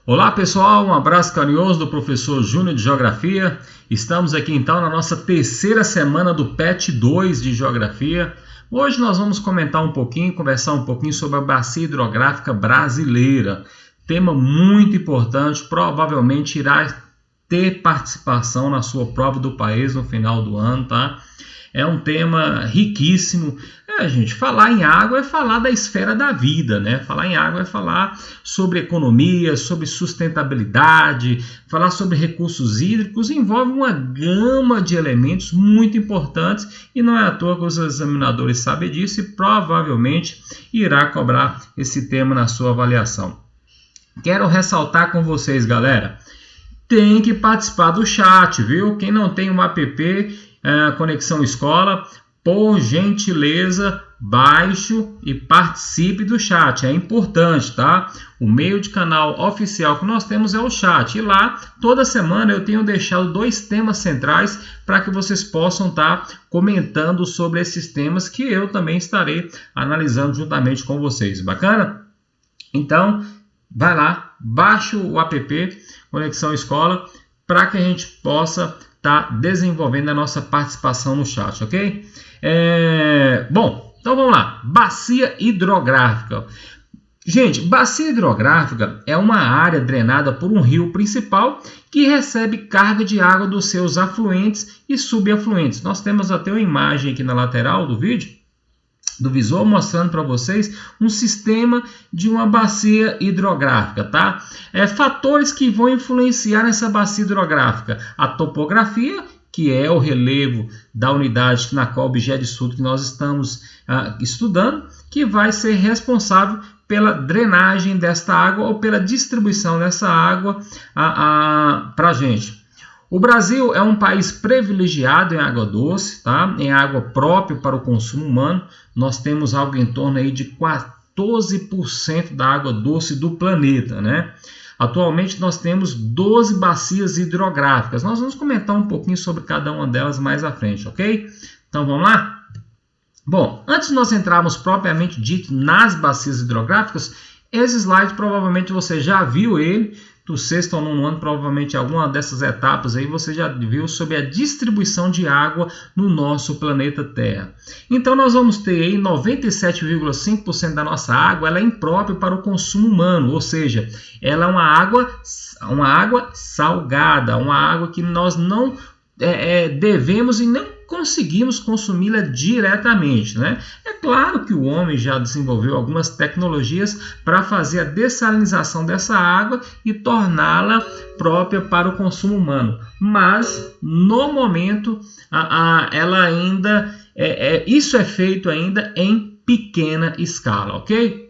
Olá pessoal, um abraço carinhoso do professor Júnior de Geografia. Estamos aqui então na nossa terceira semana do PET 2 de Geografia. Hoje nós vamos conversar um pouquinho sobre a Bacia Hidrográfica Brasileira. Tema muito importante, provavelmente irá ter participação na sua prova do país no final do ano, tá? É um tema riquíssimo. Gente, falar em água é falar da esfera da vida, né? Falar em água é falar sobre economia, sobre sustentabilidade, falar sobre recursos hídricos, envolve uma gama de elementos muito importantes e não é à toa que os examinadores sabem disso e provavelmente irá cobrar esse tema na sua avaliação. Quero ressaltar com vocês, galera, tem que participar do chat, viu? Quem não tem um app, Conexão Escola, por gentileza, baixe e participe do chat. É importante, tá? O meio de canal oficial que nós temos é o chat. E lá, toda semana, eu tenho deixado 2 temas centrais para que vocês possam estar comentando sobre esses temas que eu também estarei analisando juntamente com vocês. Bacana? Então, vai lá, baixe o app Conexão Escola para que a gente possa estar desenvolvendo a nossa participação no chat, ok? Bom, então vamos lá. Bacia hidrográfica. Gente, bacia hidrográfica é uma área drenada por um rio principal que recebe carga de água dos seus afluentes e subafluentes. Nós temos até uma imagem aqui na lateral do vídeo, do visual, mostrando para vocês um sistema de uma bacia hidrográfica, tá? Fatores que vão influenciar nessa bacia hidrográfica: a topografia, que é o relevo da unidade na qual o objeto de estudo que nós estamos estudando, que vai ser responsável pela drenagem desta água ou pela distribuição dessa água para a gente. O Brasil é um país privilegiado em água doce, tá? Em água própria para o consumo humano. Nós temos algo em torno aí de 14% da água doce do planeta, né? Atualmente nós temos 12 bacias hidrográficas. Nós vamos comentar um pouquinho sobre cada uma delas mais à frente, ok? Então vamos lá? Bom, antes de nós entrarmos propriamente dito nas bacias hidrográficas, esse slide provavelmente você já viu ele. Do sexto ou nono ano, provavelmente alguma dessas etapas aí você já viu sobre a distribuição de água no nosso planeta Terra. Então nós vamos ter aí 97,5% da nossa água, ela é imprópria para o consumo humano, ou seja, ela é uma água salgada, uma água que nós não devemos e não conseguimos consumi-la diretamente, né? É claro que o homem já desenvolveu algumas tecnologias para fazer a dessalinização dessa água e torná-la própria para o consumo humano, mas no momento ela ainda isso é feito ainda em pequena escala, ok?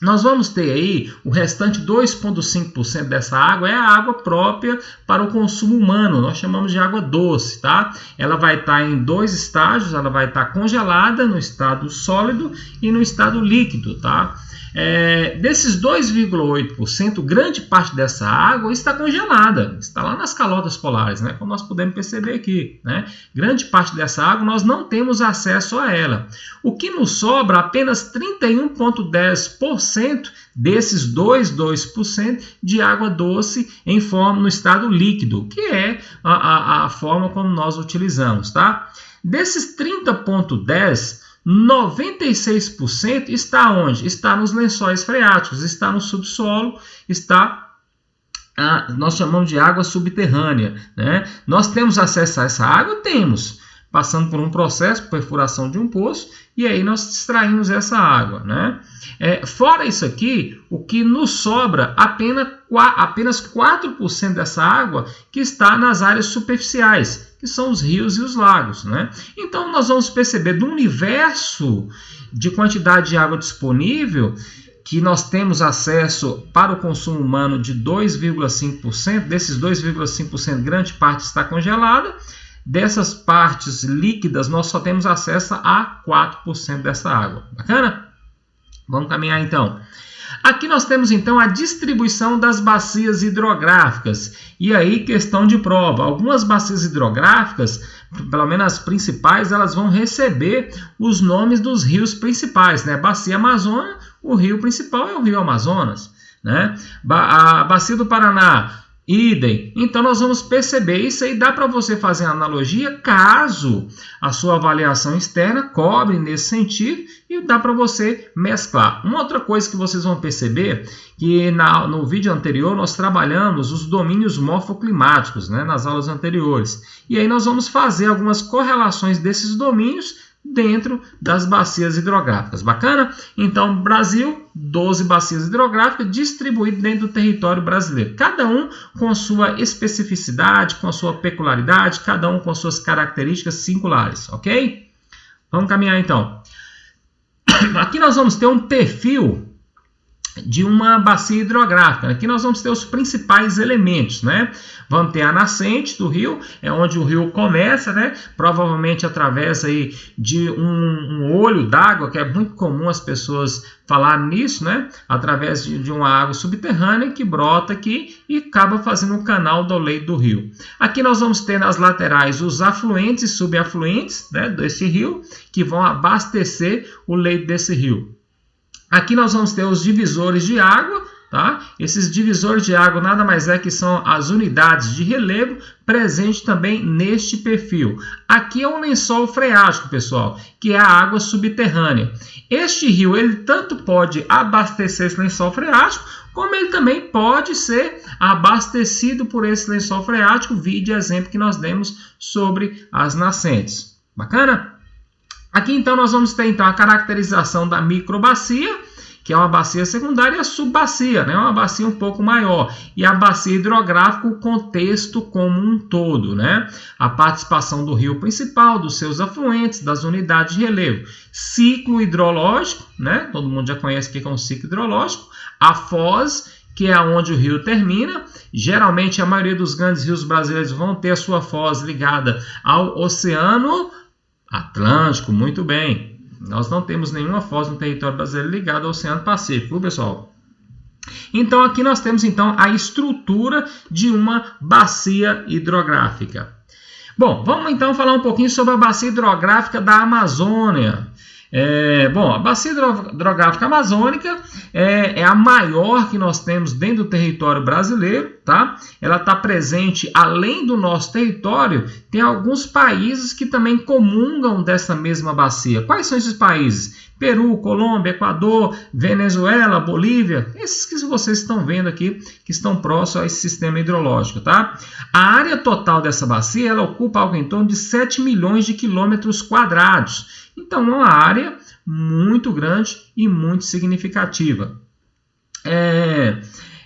Nós vamos ter aí o restante 2,5% dessa água é a água própria para o consumo humano. Nós chamamos de água doce, tá? Ela vai estar em 2 estágios, ela vai estar congelada no estado sólido e no estado líquido, tá? Desses 2,8%, grande parte dessa água está congelada, está lá nas calotas polares, né? Como nós podemos perceber aqui, né? Grande parte dessa água nós não temos acesso a ela. O que nos sobra, apenas 31,10% desses 2% de água doce no estado líquido, que é a forma como nós utilizamos, tá? Desses 30,10%, 96% está onde? Está nos lençóis freáticos, está no subsolo, nós chamamos de água subterrânea, né? Nós temos acesso a essa água? Temos, passando por um processo, perfuração de um poço, e aí nós extraímos essa água, né? Fora isso aqui, o que nos sobra, apenas 4% dessa água que está nas áreas superficiais, que são os rios e os lagos, né? Então nós vamos perceber do universo de quantidade de água disponível que nós temos acesso para o consumo humano de 2,5%, desses 2,5% grande parte está congelada. Dessas partes líquidas, nós só temos acesso a 4% dessa água. Bacana? Vamos caminhar então. Aqui nós temos então a distribuição das bacias hidrográficas. E aí, questão de prova. Algumas bacias hidrográficas, pelo menos as principais, elas vão receber os nomes dos rios principais, né? Bacia Amazônia, o rio principal é o rio Amazonas. né? A bacia do Paraná, idem. Então, nós vamos perceber isso aí. Dá para você fazer a analogia caso a sua avaliação externa cobre nesse sentido e dá para você mesclar. Uma outra coisa que vocês vão perceber que no vídeo anterior nós trabalhamos os domínios morfoclimáticos, né, nas aulas anteriores. E aí nós vamos fazer algumas correlações desses domínios dentro das bacias hidrográficas. Bacana? Então, Brasil, 12 bacias hidrográficas distribuídas dentro do território brasileiro. Cada um com a sua especificidade, com a sua peculiaridade, cada um com as suas características singulares, ok? Vamos caminhar então. Aqui nós vamos ter um perfil de uma bacia hidrográfica. Aqui nós vamos ter os principais elementos, né? Vamos ter a nascente do rio, é onde o rio começa, né? Provavelmente através aí de um olho d'água, que é muito comum as pessoas falar nisso, né? Através de uma água subterrânea que brota aqui e acaba fazendo um canal do leito do rio. Aqui nós vamos ter nas laterais os afluentes e subafluentes, né, desse rio, que vão abastecer o leito desse rio. Aqui nós vamos ter os divisores de água, tá? Esses divisores de água nada mais é que são as unidades de relevo presentes também neste perfil. Aqui é um lençol freático, pessoal, que é a água subterrânea. Este rio, ele tanto pode abastecer esse lençol freático, como ele também pode ser abastecido por esse lençol freático, vide exemplo que nós demos sobre as nascentes. Bacana? Aqui então nós vamos ter então a caracterização da microbacia, que é uma bacia secundária, e a subbacia, né, uma bacia um pouco maior, e a bacia hidrográfica, o contexto como um todo, né, a participação do rio principal, dos seus afluentes, das unidades de relevo, ciclo hidrológico, né, todo mundo já conhece o que é um ciclo hidrológico, a foz, que é onde o rio termina. Geralmente a maioria dos grandes rios brasileiros vão ter a sua foz ligada ao Oceano Atlântico, muito bem. Nós não temos nenhuma foz no território brasileiro ligada ao Oceano Pacífico, pessoal. Então, aqui nós temos então a estrutura de uma bacia hidrográfica. Bom, vamos então falar um pouquinho sobre a bacia hidrográfica da Amazônia. Bom, a bacia hidrográfica amazônica é a maior que nós temos dentro do território brasileiro, tá? Ela está presente além do nosso território, tem alguns países que também comungam dessa mesma bacia. Quais são esses países? Peru, Colômbia, Equador, Venezuela, Bolívia, esses que vocês estão vendo aqui, que estão próximos a esse sistema hidrológico, tá? A área total dessa bacia, ela ocupa algo em torno de 7 milhões de quilômetros quadrados. Então, é uma área muito grande e muito significativa.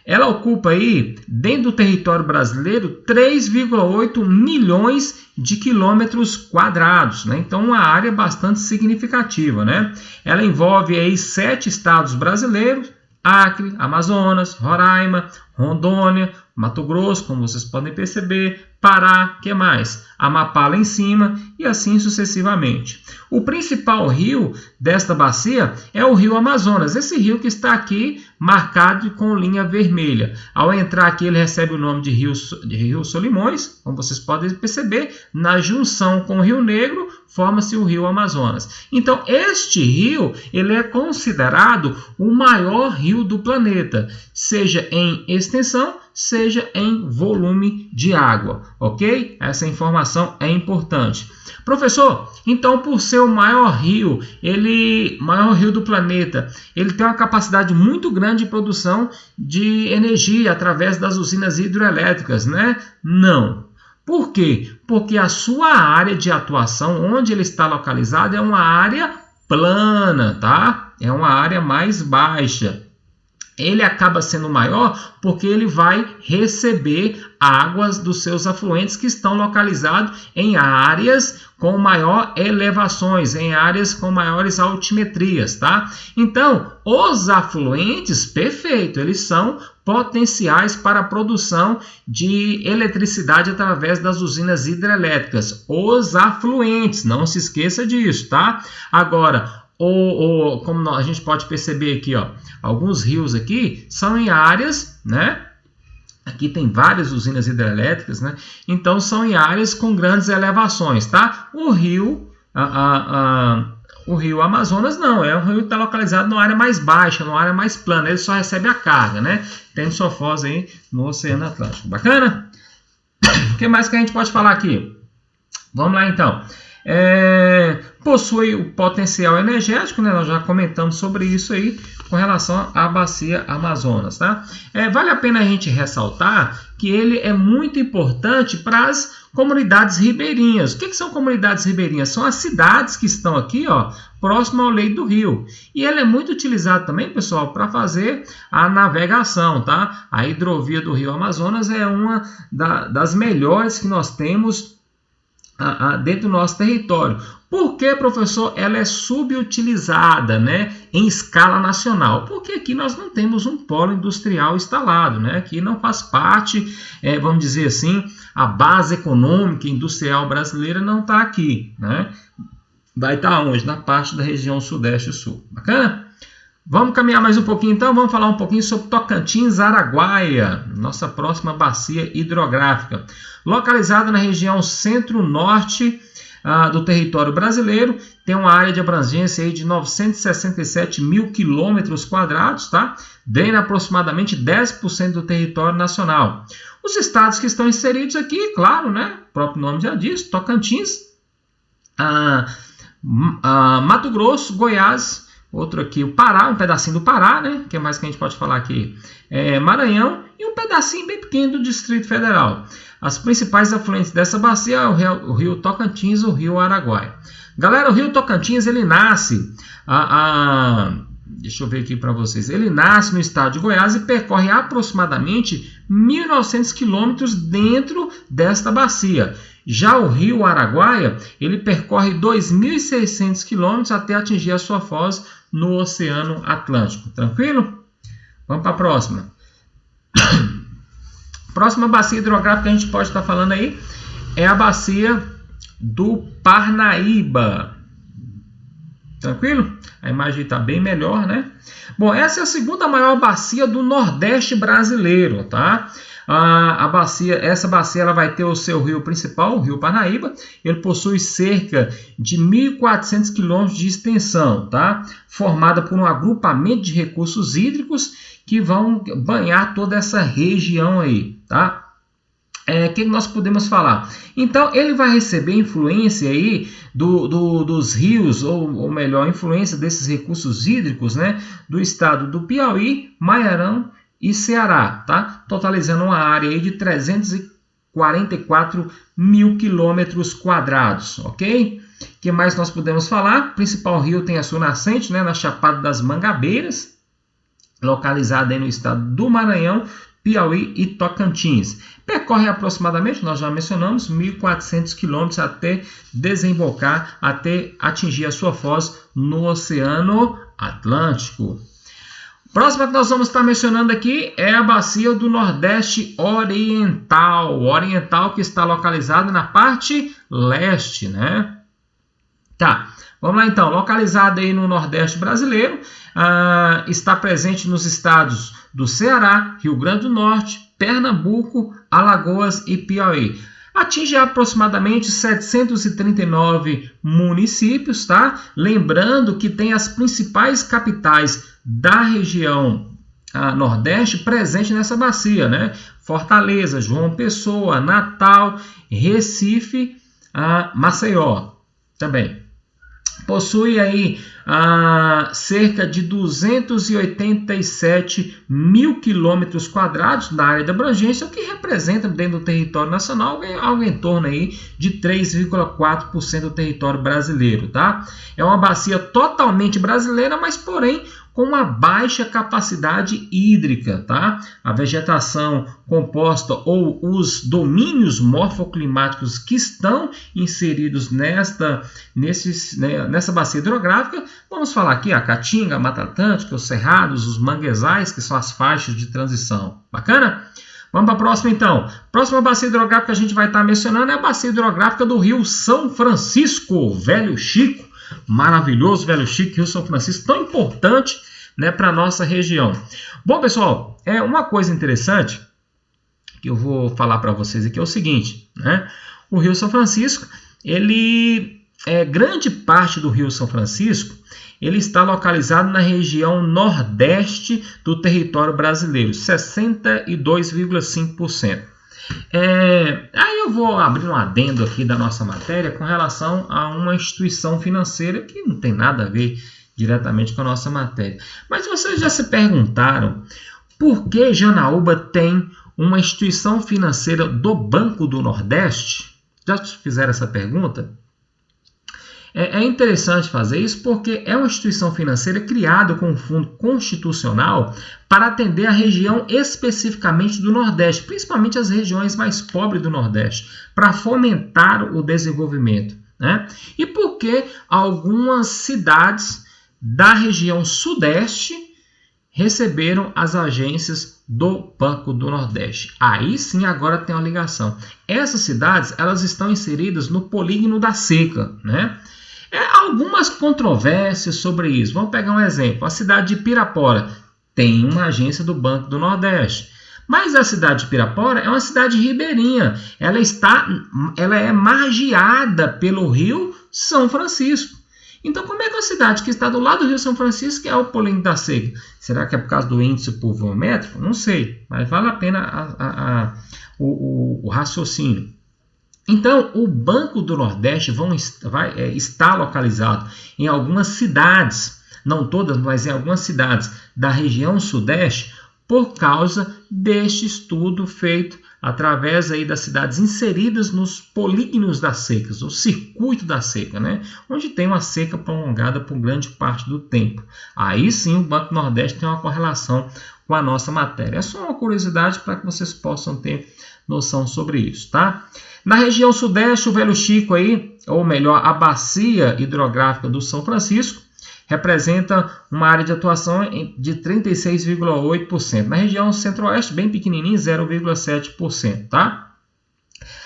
Ela ocupa aí, dentro do território brasileiro, 3,8 milhões de quilômetros quadrados, né? Então, uma área bastante significativa, né? Ela envolve aí 7 estados brasileiros: Acre, Amazonas, Roraima, Rondônia, Mato Grosso, como vocês podem perceber, Pará, que mais? Amapá lá em cima e assim sucessivamente. O principal rio desta bacia é o rio Amazonas, esse rio que está aqui marcado com linha vermelha. Ao entrar aqui ele recebe o nome de Rio Solimões, como vocês podem perceber, na junção com o Rio Negro forma-se o rio Amazonas. Então este rio ele é considerado o maior rio do planeta, seja em extensão, seja em volume de água, ok? Essa informação é importante. Professor, então por ser o maior rio do planeta, ele tem uma capacidade muito grande de produção de energia através das usinas hidrelétricas, né? Não. Por quê? Porque a sua área de atuação, onde ele está localizado, é uma área plana, tá? É uma área mais baixa. Ele acaba sendo maior porque ele vai receber águas dos seus afluentes que estão localizados em áreas com maior elevações, em áreas com maiores altimetrias, tá? Então, os afluentes, perfeito, eles são potenciais para a produção de eletricidade através das usinas hidrelétricas. Os afluentes, não se esqueça disso, tá? Agora, como a gente pode perceber aqui, ó, alguns rios aqui são em áreas, né? Aqui tem várias usinas hidrelétricas, né? Então são em áreas com grandes elevações, tá? O rio, o rio Amazonas não, é um rio que está localizado numa área mais baixa, numa área mais plana, ele só recebe a carga, né? Tendo sua foz aí no Oceano Atlântico. Bacana? O que mais que a gente pode falar aqui? Vamos lá então. Possui o potencial energético, né? Nós já comentamos sobre isso aí com relação à bacia Amazonas, tá? Vale a pena a gente ressaltar que ele é muito importante para as comunidades ribeirinhas. O que são comunidades ribeirinhas? São as cidades que estão aqui, ó, próximo ao leito do rio. E ele é muito utilizado também, pessoal, para fazer a navegação, tá? A hidrovia do rio Amazonas é uma das melhores que nós temos dentro do nosso território. Por que, professor, ela é subutilizada, né, em escala nacional? Porque aqui nós não temos um polo industrial instalado, né? Aqui não faz parte, vamos dizer assim, a base econômica industrial brasileira não está aqui, né? Vai estar onde? Na parte da região sudeste e sul. Bacana? Vamos caminhar mais um pouquinho então, vamos falar um pouquinho sobre Tocantins, Araguaia, nossa próxima bacia hidrográfica. Localizada na região centro-norte do território brasileiro, tem uma área de abrangência aí de 967 mil quilômetros quadrados, tá? Drena aproximadamente 10% do território nacional. Os estados que estão inseridos aqui, claro, né? O próprio nome já diz, Tocantins, Mato Grosso, Goiás, outro aqui, o Pará, um pedacinho do Pará, né? O que mais que a gente pode falar aqui? Maranhão e um pedacinho bem pequeno do Distrito Federal. As principais afluentes dessa bacia é o rio Tocantins e o rio Araguaia. Galera, o rio Tocantins, ele nasce, deixa eu ver aqui para vocês, ele nasce no estado de Goiás e percorre aproximadamente 1.900 quilômetros dentro desta bacia. Já o rio Araguaia, ele percorre 2.600 quilômetros até atingir a sua foz no Oceano Atlântico. Tranquilo? Vamos para a próxima. Próxima bacia hidrográfica que a gente pode estar falando aí é a bacia do Parnaíba. Tranquilo? A imagem está bem melhor, né? Bom, essa é a segunda maior bacia do Nordeste brasileiro, tá? Essa bacia ela vai ter o seu rio principal, o rio Parnaíba. Ele possui cerca de 1.400 quilômetros de extensão, tá? Formada por um agrupamento de recursos hídricos que vão banhar toda essa região aí, tá? O que nós podemos falar? Então, ele vai receber influência aí dos rios, ou melhor, influência desses recursos hídricos, né? Do estado do Piauí, Maranhão e Ceará, tá? Totalizando uma área aí de 344 mil quilômetros quadrados, ok? O que mais nós podemos falar? O principal rio tem a sua nascente, né? Na Chapada das Mangabeiras, localizada aí no estado do Maranhão, Piauí e Tocantins. Percorre aproximadamente, nós já mencionamos, 1.400 quilômetros até desembocar, até atingir a sua foz no Oceano Atlântico. Próxima que nós vamos estar mencionando aqui é a bacia do Nordeste Oriental, que está localizada na parte leste, né? Tá, vamos lá então, localizada aí no Nordeste brasileiro, está presente nos estados do Ceará, Rio Grande do Norte, Pernambuco, Alagoas e Piauí. Atinge aproximadamente 739 municípios, tá? Lembrando que tem as principais capitais da região Nordeste presente nessa bacia, né? Fortaleza, João Pessoa, Natal, Recife, Maceió também. Possui aí cerca de 287 mil quilômetros quadrados da área de abrangência, o que representa dentro do território nacional algo em torno aí de 3,4% do território brasileiro, tá? É uma bacia totalmente brasileira, mas porém com uma baixa capacidade hídrica, tá? A vegetação composta ou os domínios morfoclimáticos que estão inseridos nessa bacia hidrográfica, vamos falar aqui a Caatinga, a Mata Atlântica, os cerrados, os manguezais, que são as faixas de transição. Bacana? Vamos para a próxima então. Próxima bacia hidrográfica que a gente vai estar mencionando é a bacia hidrográfica do Rio São Francisco, Velho Chico. Maravilhoso Velho Chico, Rio São Francisco, tão importante, né, para a nossa região. Bom, pessoal, uma coisa interessante que eu vou falar para vocês aqui é o seguinte, né? O Rio São Francisco, ele grande parte do Rio São Francisco ele está localizado na região nordeste do território brasileiro, 62,5%. Aí eu vou abrir um adendo aqui da nossa matéria com relação a uma instituição financeira que não tem nada a ver diretamente com a nossa matéria. Mas vocês já se perguntaram por que Janaúba tem uma instituição financeira do Banco do Nordeste? Já fizeram essa pergunta? É interessante fazer isso porque é uma instituição financeira criada com um fundo constitucional para atender a região especificamente do Nordeste, principalmente as regiões mais pobres do Nordeste, para fomentar o desenvolvimento, né? E porque algumas cidades da região Sudeste receberam as agências do Banco do Nordeste. Aí sim agora tem uma ligação. Essas cidades elas estão inseridas no polígono da seca, né? Algumas controvérsias sobre isso. Vamos pegar um exemplo. A cidade de Pirapora tem uma agência do Banco do Nordeste. Mas a cidade de Pirapora é uma cidade ribeirinha. Ela é margeada pelo Rio São Francisco. Então, como é que uma cidade que está do lado do Rio São Francisco é o polígono da seca? Será que é por causa do índice pluviométrico? Não sei, mas vale a pena o raciocínio. Então, o Banco do Nordeste está localizado em algumas cidades, não todas, mas em algumas cidades da região Sudeste, por causa deste estudo feito através aí das cidades inseridas nos polígonos das secas, o circuito da seca, né? Onde tem uma seca prolongada por grande parte do tempo. Aí sim o Banco do Nordeste tem uma correlação com a nossa matéria. É só uma curiosidade para que vocês possam ter noção sobre isso, tá? Na região Sudeste, o Velho Chico aí, ou melhor, a bacia hidrográfica do São Francisco, representa uma área de atuação de 36,8%. Na região Centro-Oeste, bem pequenininho, 0,7%, tá?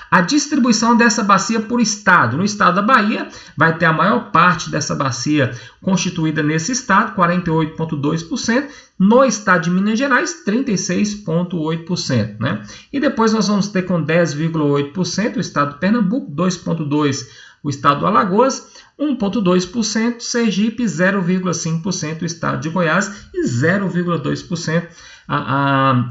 A distribuição dessa bacia por estado. No estado da Bahia, vai ter a maior parte dessa bacia constituída nesse estado, 48,2%. No estado de Minas Gerais, 36,8%. Né? E depois nós vamos ter com 10,8% o estado de Pernambuco, 2,2% o estado do Alagoas, 1,2% Sergipe, 0,5% o estado de Goiás e 0,2%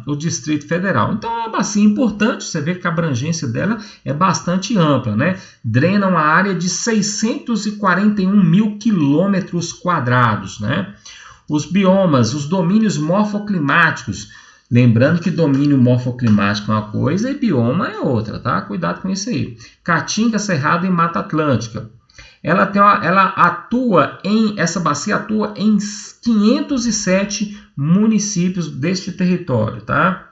o Distrito Federal. Então é uma bacia importante, você vê que a abrangência dela é bastante ampla, né? Drena uma área de 641 mil quilômetros quadrados, né? Os biomas, os domínios morfoclimáticos, lembrando que domínio morfoclimático é uma coisa e bioma é outra, tá? Cuidado com isso aí. Caatinga, Cerrado e Mata Atlântica. Essa bacia atua em 507 municípios deste território, tá?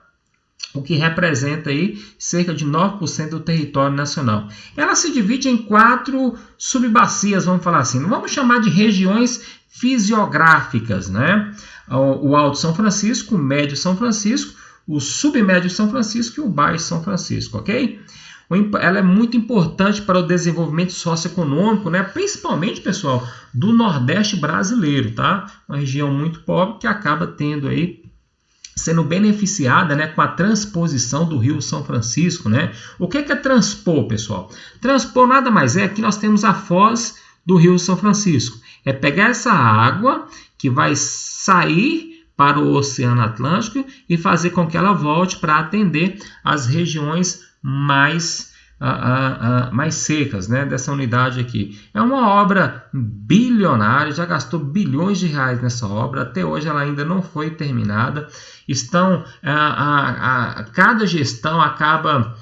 O que representa aí cerca de 9% do território nacional. Ela se divide em 4 subbacias, vamos falar assim. Vamos chamar de regiões fisiográficas, né? O Alto São Francisco, o Médio São Francisco, o Submédio São Francisco e o Baixo São Francisco, ok? Ela é muito importante para o desenvolvimento socioeconômico, né? Principalmente, pessoal, do Nordeste brasileiro, tá? Uma região muito pobre que acaba sendo beneficiada, né, com a transposição do Rio São Francisco, né? O que é transpor, pessoal? Transpor nada mais é que nós temos a foz do Rio São Francisco. É pegar essa água que vai sair para o Oceano Atlântico e fazer com que ela volte para atender as regiões mais secas, né, dessa unidade aqui. É uma obra bilionária, já gastou bilhões de reais nessa obra, até hoje ela ainda não foi terminada. Cada gestão acaba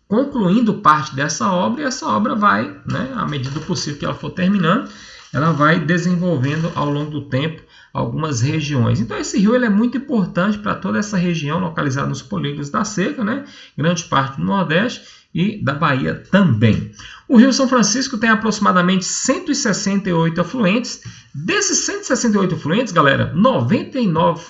concluindo parte dessa obra, e essa obra vai, né, à medida do possível que ela for terminando, ela vai desenvolvendo ao longo do tempo algumas regiões. Então esse rio ele é muito importante para toda essa região localizada nos polígonos da seca, né? Grande parte do Nordeste e da Bahia também. O Rio São Francisco tem aproximadamente 168 afluentes. Desses 168 afluentes, galera, 99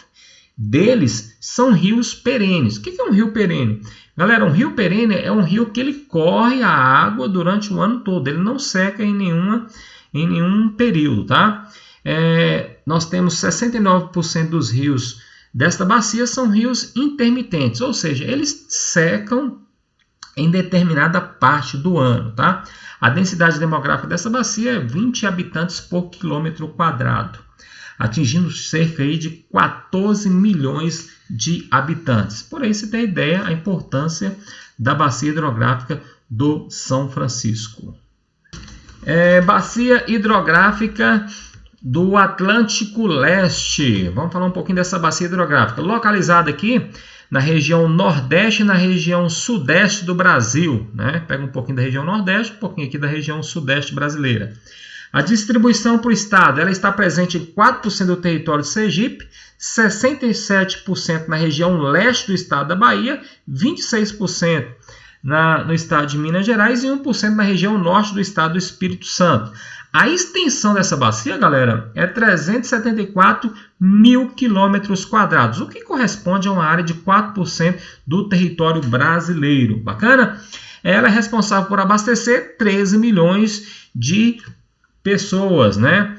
deles são rios perenes. O que é um rio perene? Galera, um rio perene é um rio que ele corre a água durante o ano todo. Ele não seca em nenhum período, tá? Nós temos 69% dos rios desta bacia são rios intermitentes, ou seja, eles secam em determinada parte do ano, tá? A densidade demográfica dessa bacia é 20 habitantes por quilômetro quadrado, atingindo cerca aí de 14 milhões de habitantes. Por aí você tem ideia a importância da bacia hidrográfica do São Francisco. Bacia hidrográfica do Atlântico Leste. Vamos falar um pouquinho dessa bacia hidrográfica, localizada aqui na região Nordeste e na região Sudeste do Brasil, né? Pega um pouquinho da região Nordeste, um pouquinho aqui da região Sudeste brasileira. A distribuição para o estado, ela está presente em 4% do território de Sergipe, 67% na região leste do estado da Bahia, 26% no estado de Minas Gerais e 1% na região norte do estado do Espírito Santo. A extensão dessa bacia, galera, é 374 mil quilômetros quadrados, o que corresponde a uma área de 4% do território brasileiro. Bacana? Ela é responsável por abastecer 13 milhões de pessoas, né?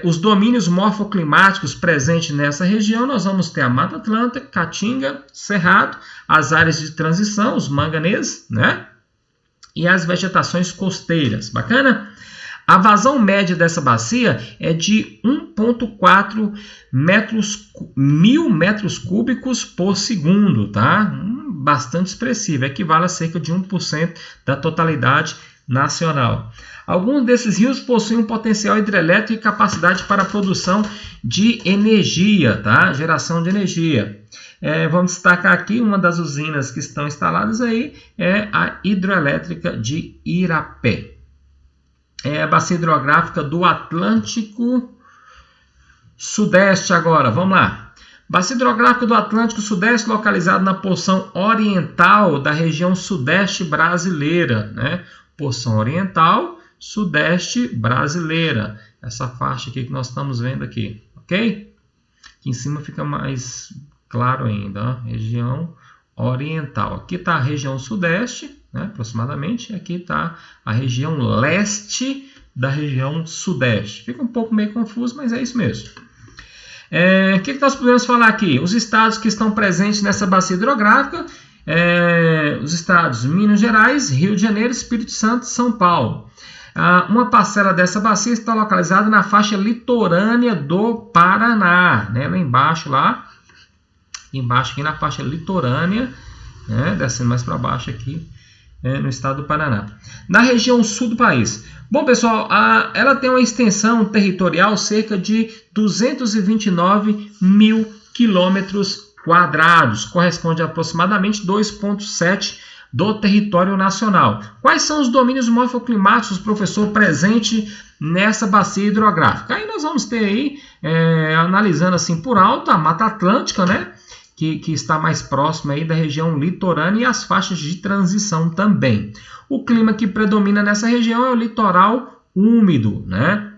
Os domínios morfoclimáticos presentes nessa região, nós vamos ter a Mata Atlântica, Caatinga, Cerrado, as áreas de transição, os manganeses, né? E as vegetações costeiras. Bacana? A vazão média dessa bacia é de 1,4 mil metros cúbicos por segundo, tá? Bastante expressivo, equivale a cerca de 1% da totalidade nacional. Alguns desses rios possuem um potencial hidrelétrico e capacidade para a produção de energia, tá? Geração de energia. Vamos destacar aqui uma das usinas que estão instaladas aí, é a hidroelétrica de Irapé. A bacia hidrográfica do Atlântico Sudeste agora, vamos lá. Bacia hidrográfica do Atlântico Sudeste, localizado na porção oriental da região sudeste brasileira, né? Porção oriental, sudeste brasileira. Essa faixa aqui que nós estamos vendo aqui, ok? Aqui em cima fica mais claro ainda, ó? Região oriental. Aqui está a região sudeste, né, aproximadamente. Aqui está a região leste da região sudeste. Fica um pouco meio confuso, mas é isso mesmo. O que nós podemos falar aqui? Os estados que estão presentes nessa bacia hidrográfica, os estados Minas Gerais, Rio de Janeiro, Espírito Santo e São Paulo. Uma parcela dessa bacia está localizada na faixa litorânea do Paraná, né, lá embaixo, aqui na faixa litorânea, né, descendo mais para baixo aqui, no estado do Paraná. Na região sul do país. Bom, pessoal, ela tem uma extensão territorial cerca de 229 mil quilômetros quadrados, corresponde a aproximadamente 2,7% do território nacional. Quais são os domínios morfoclimáticos, professor, presente nessa bacia hidrográfica? Aí nós vamos ter aí, analisando assim por alto, a Mata Atlântica, né? Que está mais próximo aí da região litorânea e as faixas de transição também. O clima que predomina nessa região é o litoral úmido, né?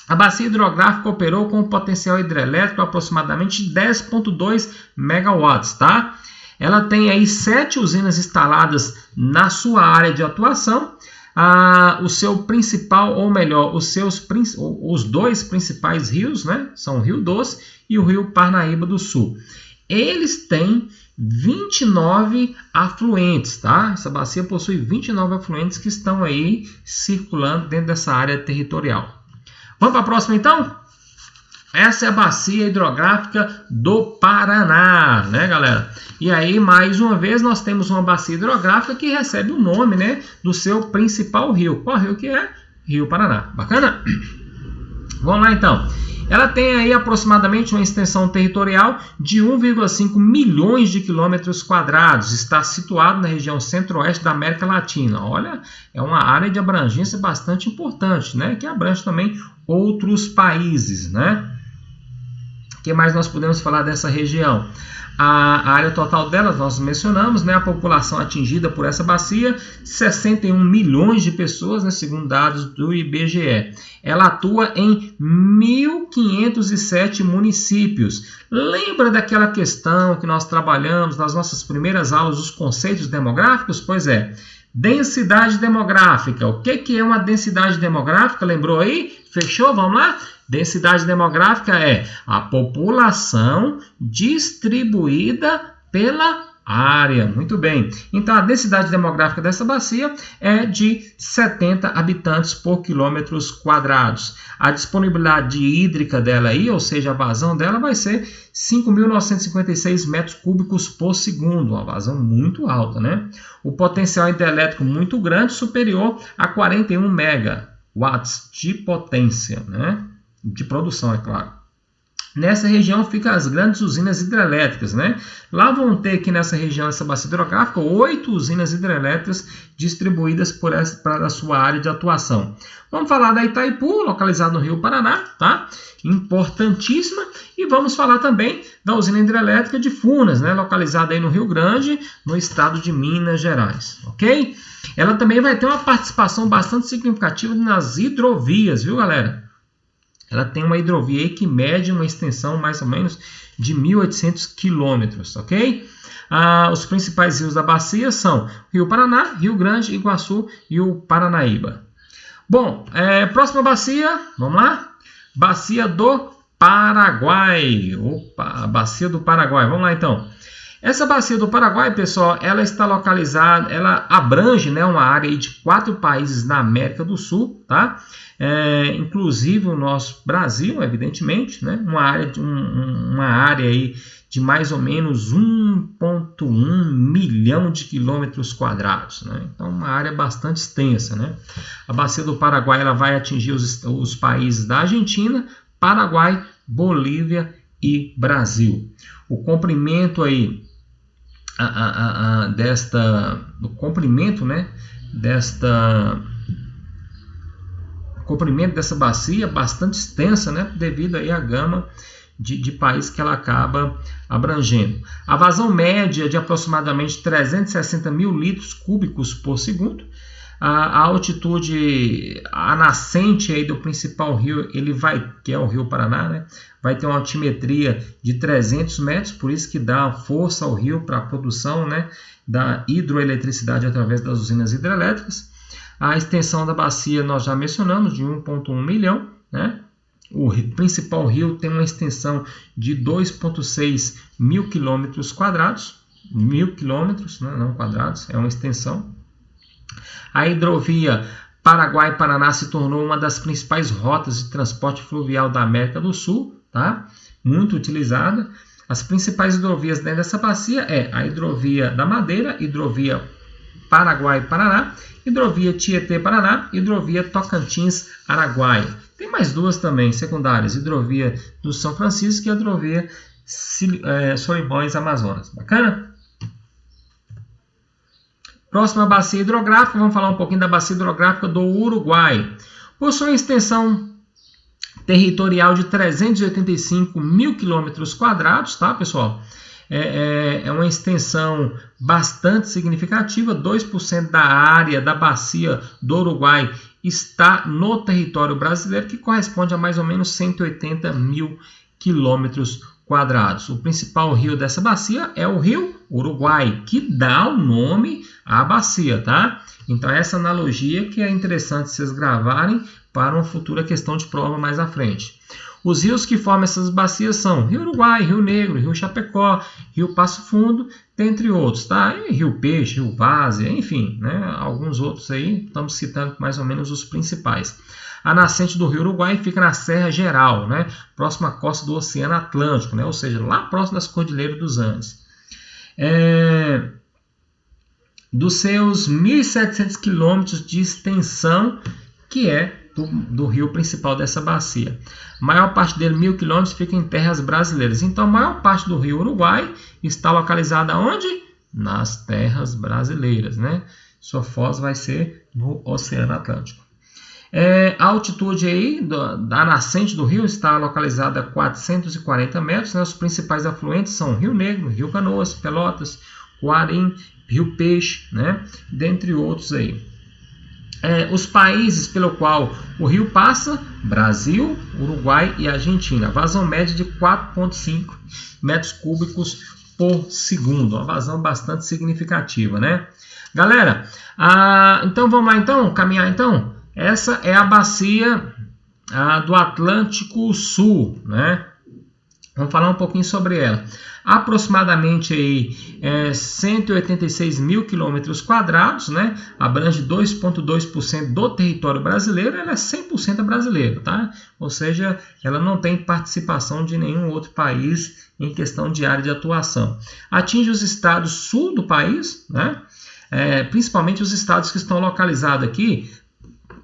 A bacia hidrográfica operou com um potencial hidrelétrico aproximadamente de 10,2 megawatts, tá? Ela tem aí 7 usinas instaladas na sua área de atuação. O seu principal, ou melhor, os dois principais rios, né? São o Rio Doce e o Rio Parnaíba do Sul. Eles têm 29 afluentes, tá? Essa bacia possui 29 afluentes que estão aí circulando dentro dessa área territorial. Vamos para a próxima, então? Essa é a bacia hidrográfica do Paraná, né, galera? E aí, mais uma vez, nós temos uma bacia hidrográfica que recebe o nome, né, do seu principal rio. Qual rio que é? Rio Paraná. Bacana? Vamos lá, então. Ela tem aí aproximadamente uma extensão territorial de 1,5 milhões de quilômetros quadrados. Está situado na região centro-oeste da América Latina. Olha, é uma área de abrangência bastante importante, né? Que abrange também outros países, né? O que mais nós podemos falar dessa região? A área total dela, nós mencionamos, né? A população atingida por essa bacia, 61 milhões de pessoas, né? Segundo dados do IBGE. Ela atua em 1.507 municípios. Lembra daquela questão que nós trabalhamos nas nossas primeiras aulas dos conceitos demográficos? Pois é, densidade demográfica. O que é uma densidade demográfica? Lembrou aí? Fechou? Vamos lá? Densidade demográfica é a população distribuída pela área. Muito bem. Então, a densidade demográfica dessa bacia é de 70 habitantes por quilômetros quadrados. A disponibilidade hídrica dela aí, ou seja, a vazão dela vai ser 5.956 metros cúbicos por segundo, uma vazão muito alta, né? O potencial hidrelétrico muito grande, superior a 41 megawatts de potência, né? De produção, é claro. Nessa região ficam as grandes usinas hidrelétricas, né? Lá vão ter aqui nessa região, essa bacia hidrográfica, 8 usinas hidrelétricas distribuídas para a sua área de atuação. Vamos falar da Itaipu, localizada no Rio Paraná, tá? Importantíssima. E vamos falar também da usina hidrelétrica de Furnas, né? Localizada aí no Rio Grande, no estado de Minas Gerais, ok? Ela também vai ter uma participação bastante significativa nas hidrovias, viu, galera? Ela tem uma hidrovia aí que mede uma extensão mais ou menos de 1.800 quilômetros, ok? Os principais rios da bacia são Rio Paraná, Rio Grande, Iguaçu e o Paranaíba. Bom, próxima bacia, vamos lá? Bacia do Paraguai. Opa, a bacia do Paraguai, vamos lá então. Essa bacia do Paraguai, pessoal, ela está localizada, ela abrange, né, uma área aí de 4 países na América do Sul, tá? Inclusive o nosso Brasil, evidentemente, né? Uma área aí de mais ou menos 1,1 milhão de quilômetros quadrados, né? Então, uma área bastante extensa, né? A bacia do Paraguai ela vai atingir os países da Argentina, Paraguai, Bolívia e Brasil. O comprimento aí o comprimento dessa bacia é bastante extensa, né, devido aí à gama de países que ela acaba abrangendo. A vazão média é de aproximadamente 360 mil litros cúbicos por segundo. A altitude, a nascente aí do principal rio, que é o Rio Paraná, né, vai ter uma altimetria de 300 metros, por isso que dá força ao rio para a produção, né, da hidroeletricidade através das usinas hidrelétricas. A extensão da bacia nós já mencionamos, de 1,1 milhão, né? O principal rio tem uma extensão de 2,6 mil quilômetros quadrados, 1.000 quilômetros, né, não quadrados, é uma extensão. A hidrovia Paraguai-Paraná se tornou uma das principais rotas de transporte fluvial da América do Sul, tá? Muito utilizada. As principais hidrovias dentro dessa bacia é a hidrovia da Madeira, hidrovia Paraguai-Paraná, hidrovia Tietê-Paraná, hidrovia Tocantins-Araguaia. Tem mais duas também secundárias, hidrovia do São Francisco e a hidrovia Solimões-Amazonas. Bacana? Próxima bacia hidrográfica, vamos falar um pouquinho da bacia hidrográfica do Uruguai. Possui extensão territorial de 385 mil quilômetros quadrados, tá, pessoal? É uma extensão bastante significativa, 2% da área da bacia do Uruguai está no território brasileiro, que corresponde a mais ou menos 180 mil quilômetros quadrados. O principal rio dessa bacia é o Rio Uruguai, que dá o nome à bacia, tá? Então, essa analogia que é interessante vocês gravarem para uma futura questão de prova mais à frente. Os rios que formam essas bacias são Rio Uruguai, Rio Negro, Rio Chapecó, Rio Passo Fundo, dentre outros, tá? E Rio Peixe, Rio Várzea, enfim, né? Alguns outros aí, estamos citando mais ou menos os principais. A nascente do Rio Uruguai fica na Serra Geral, né? Próxima à costa do Oceano Atlântico, né? Ou seja, lá próximo das Cordilheiras dos Andes. Dos seus 1.700 quilômetros de extensão, que é do rio principal dessa bacia. A maior parte dele, 1.000 quilômetros, fica em terras brasileiras. Então, a maior parte do Rio Uruguai está localizada onde? Nas terras brasileiras, né? Sua foz vai ser no Oceano Atlântico. A altitude aí da nascente do rio está localizada a 440 metros. Né? Os principais afluentes são Rio Negro, Rio Canoas, Pelotas, Guarim, Rio Peixe, né? Dentre outros aí. Os países pelo qual o rio passa: Brasil, Uruguai e Argentina. Vazão média de 4,5 metros cúbicos por segundo. Uma vazão bastante significativa, né? Galera, então vamos lá caminhar então. Essa é a bacia do Atlântico Sul, né? Vamos falar um pouquinho sobre ela. Aproximadamente aí, 186 mil quilômetros quadrados, né? Abrange 2,2% do território brasileiro, ela é 100% brasileira, tá? Ou seja, ela não tem participação de nenhum outro país em questão de área de atuação. Atinge os estados sul do país, né? Principalmente os estados que estão localizados aqui,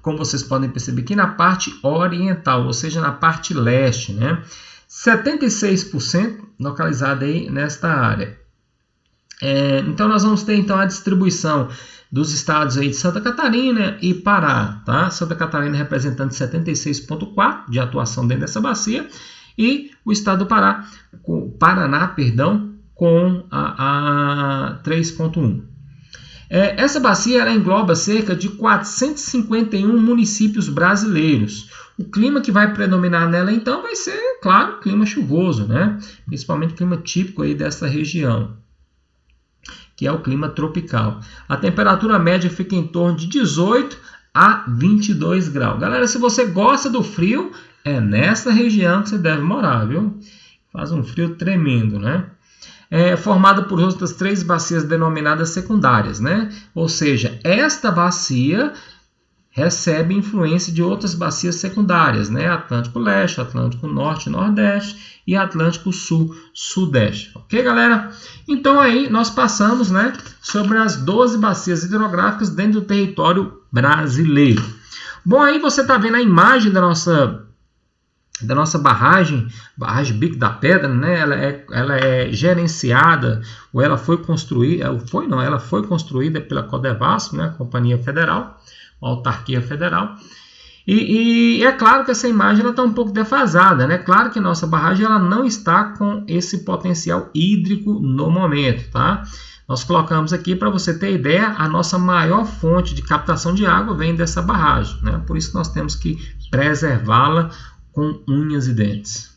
como vocês podem perceber aqui, na parte oriental, ou seja, na parte leste, né? 76% localizado aí nesta área. Então nós vamos ter então a distribuição dos estados aí de Santa Catarina e Pará, tá? Santa Catarina representando 76,4% de atuação dentro dessa bacia e o estado do Paraná, com a 3,1%. Essa bacia ela engloba cerca de 451 municípios brasileiros. O clima que vai predominar nela, então, vai ser, claro, clima chuvoso, né? Principalmente clima típico aí dessa região, que é o clima tropical. A temperatura média fica em torno de 18 a 22 graus. Galera, se você gosta do frio, é nessa região que você deve morar, viu? Faz um frio tremendo, né? Formada por outras 3 bacias denominadas secundárias, né? Ou seja, esta bacia recebe influência de outras bacias secundárias, né? Atlântico Leste, Atlântico Norte e Nordeste e Atlântico Sul, Sudeste. Ok, galera? Então aí nós passamos, né, sobre as 12 bacias hidrográficas dentro do território brasileiro. Bom, aí você está vendo a imagem da nossa barragem Bico da Pedra, né? Ela é gerenciada, ou ela foi construída, ela foi construída pela Codevasf, né? Companhia Federal, autarquia federal. E é claro que essa imagem está um pouco defasada, né? Claro que nossa barragem ela não está com esse potencial hídrico no momento, tá? Nós colocamos aqui para você ter ideia, a nossa maior fonte de captação de água vem dessa barragem, né? Por isso que nós temos que preservá-la com unhas e dentes.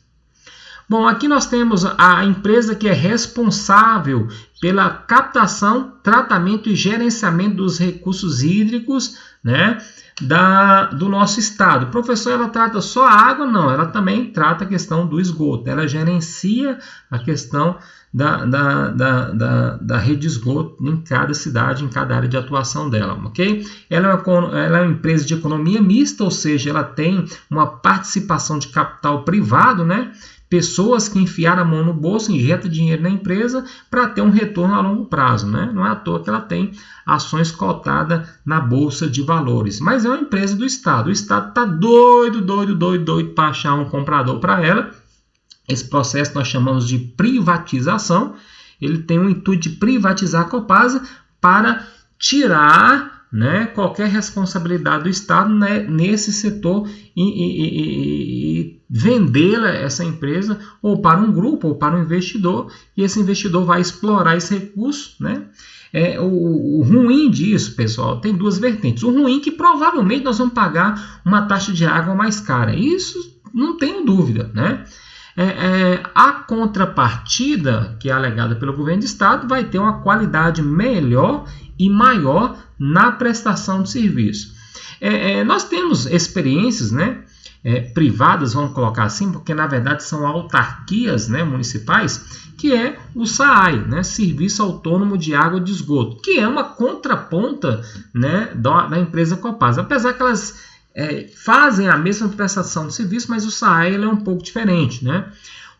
Bom, aqui nós temos a empresa que é responsável pela captação, tratamento e gerenciamento dos recursos hídricos, né, do nosso estado. Professor, ela trata só a água? Não, ela também trata a questão do esgoto. Ela gerencia a questão da rede de esgoto em cada cidade, em cada área de atuação dela, ok? Ela é uma empresa de economia mista, ou seja, ela tem uma participação de capital privado, né? Pessoas que enfiaram a mão no bolso, injetam dinheiro na empresa para ter um retorno a longo prazo, né? Não é à toa que ela tem ações cotadas na Bolsa de Valores. Mas é uma empresa do Estado. O Estado está doido para achar um comprador para ela. Esse processo nós chamamos de privatização. Ele tem o intuito de privatizar a Copasa para tirar, né, qualquer responsabilidade do Estado, né, nesse setor e vendê-la, essa empresa, ou para um grupo ou para um investidor, e esse investidor vai explorar esse recurso, né? O ruim disso, pessoal, tem 2 vertentes. O ruim é que provavelmente nós vamos pagar uma taxa de água mais cara. Isso não tenho dúvida, né? A contrapartida, que é alegada pelo governo do estado, vai ter uma qualidade melhor e maior na prestação de serviço. Nós temos experiências, né, privadas, vamos colocar assim, porque na verdade são autarquias, né, municipais, que é o SAAI, né, Serviço Autônomo de Água e de Esgoto, que é uma contraponta, né, da empresa Copasa. Apesar que elas fazem a mesma prestação de serviço, mas o SAAI ele é um pouco diferente, né?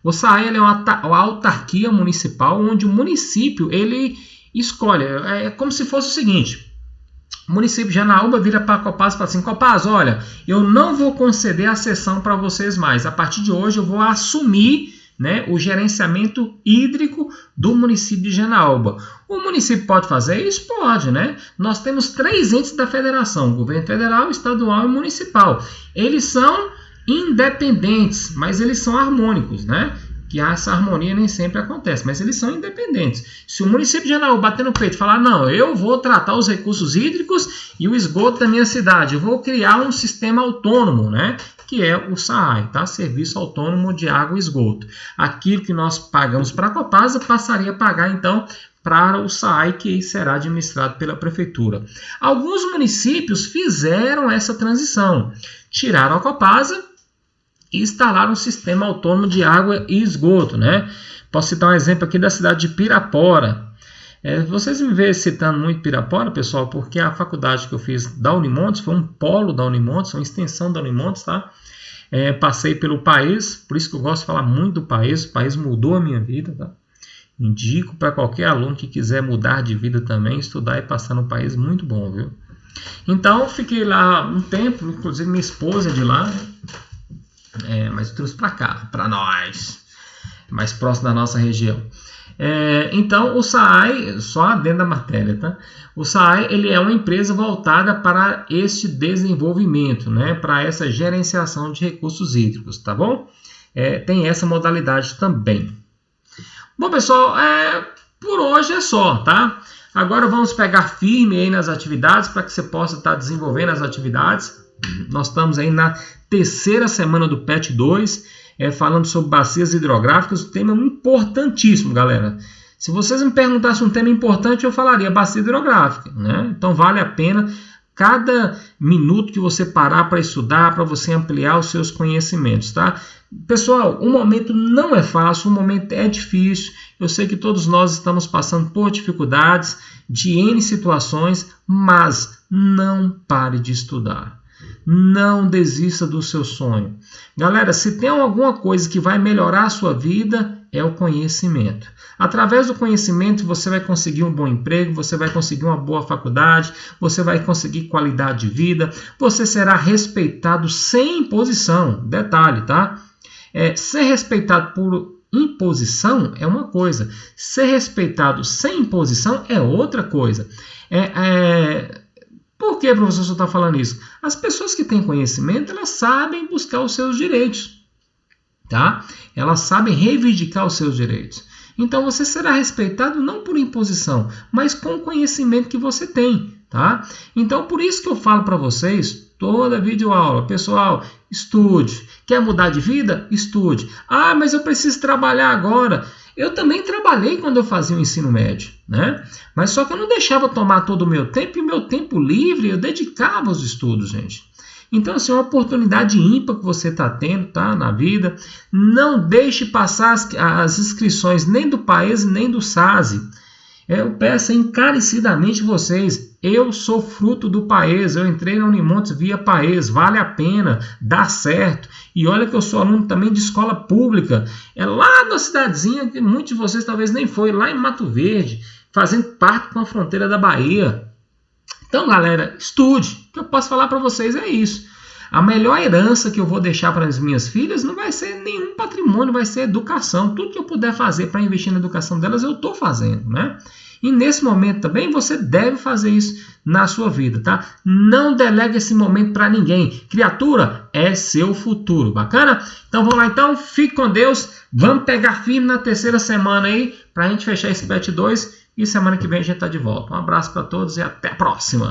O SAAI ele é uma autarquia municipal, onde o município ele escolhe, é como se fosse o seguinte: o município de Janaúba vira para a Copasa e fala assim: Copasa, olha, eu não vou conceder a cessão para vocês mais, a partir de hoje eu vou assumir, né, o gerenciamento hídrico do município de Janaúba. O município pode fazer isso? Pode, né? Nós temos 3 entes da federação: governo federal, estadual e municipal. Eles são independentes, mas eles são harmônicos, né? Que essa harmonia nem sempre acontece, mas eles são independentes. Se o município de Janaúba bater no peito e falar: não, eu vou tratar os recursos hídricos e o esgoto da minha cidade, eu vou criar um sistema autônomo, né? Que é o SAAI, tá? Serviço Autônomo de Água e Esgoto. Aquilo que nós pagamos para a Copasa passaria a pagar, então, para o SAAI, que será administrado pela prefeitura. Alguns municípios fizeram essa transição, tiraram a Copasa e instalaram um sistema autônomo de água e esgoto, né? Posso citar um exemplo aqui da cidade de Pirapora. Vocês me veem citando muito Pirapora, pessoal, porque a faculdade que eu fiz da Unimontes foi um polo da Unimontes, uma extensão da Unimontes, tá? Passei pelo país, por isso que eu gosto de falar muito do país. O país mudou a minha vida, tá? Indico para qualquer aluno que quiser mudar de vida também, estudar e passar no país, muito bom, viu? Então, fiquei lá um tempo, inclusive minha esposa é de lá, mas eu trouxe para cá, para nós, mais próximo da nossa região. Então, o SAAI, só dentro da matéria, tá? O SAAI, ele é uma empresa voltada para este desenvolvimento, né? Para essa gerenciação de recursos hídricos, tá bom? Tem essa modalidade também. Bom, pessoal, por hoje é só, tá? Agora vamos pegar firme aí nas atividades para que você possa estar desenvolvendo as atividades. Nós estamos aí na terceira semana do PET 2, falando sobre bacias hidrográficas, um tema importantíssimo, galera. Se vocês me perguntassem um tema importante, eu falaria bacia hidrográfica, né? Então vale a pena cada minuto que você parar para estudar, para você ampliar os seus conhecimentos, tá? Pessoal, o momento não é fácil, o momento é difícil. Eu sei que todos nós estamos passando por dificuldades de N situações, mas não pare de estudar. Não desista do seu sonho. Galera, se tem alguma coisa que vai melhorar a sua vida, é o conhecimento. Através do conhecimento, você vai conseguir um bom emprego, você vai conseguir uma boa faculdade, você vai conseguir qualidade de vida, você será respeitado sem imposição. Detalhe, tá? Ser respeitado por imposição é uma coisa, ser respeitado sem imposição é outra coisa. Por que, professor, você está falando isso? As pessoas que têm conhecimento, elas sabem buscar os seus direitos, tá? Elas sabem reivindicar os seus direitos. Então, você será respeitado não por imposição, mas com o conhecimento que você tem, tá? Então, por isso que eu falo para vocês, toda videoaula, pessoal, estude. Quer mudar de vida? Estude. Ah, mas eu preciso trabalhar agora. Eu também trabalhei quando eu fazia o ensino médio, né? Mas só que eu não deixava tomar todo o meu tempo, e o meu tempo livre eu dedicava aos estudos, gente. Então, assim, é uma oportunidade ímpar que você está tendo, tá, na vida. Não deixe passar as inscrições nem do PAES nem do SASE. Eu peço encarecidamente vocês. Eu sou fruto do PAES. Eu entrei na Unimontes via PAES. Vale a pena, dá certo. E olha que eu sou aluno também de escola pública. É lá na cidadezinha que muitos de vocês talvez nem foi, lá em Mato Verde, fazendo parte com a fronteira da Bahia. Então, galera, estude. O que eu posso falar para vocês é isso. A melhor herança que eu vou deixar para as minhas filhas não vai ser nenhum patrimônio, vai ser educação. Tudo que eu puder fazer para investir na educação delas, eu estou fazendo, né? E nesse momento também você deve fazer isso na sua vida, tá? Não delegue esse momento para ninguém. Criatura, é seu futuro. Bacana? Então vamos lá então, fique com Deus. Vamos pegar firme na terceira semana aí para a gente fechar esse PET 2 e semana que vem a gente está de volta. Um abraço para todos e até a próxima.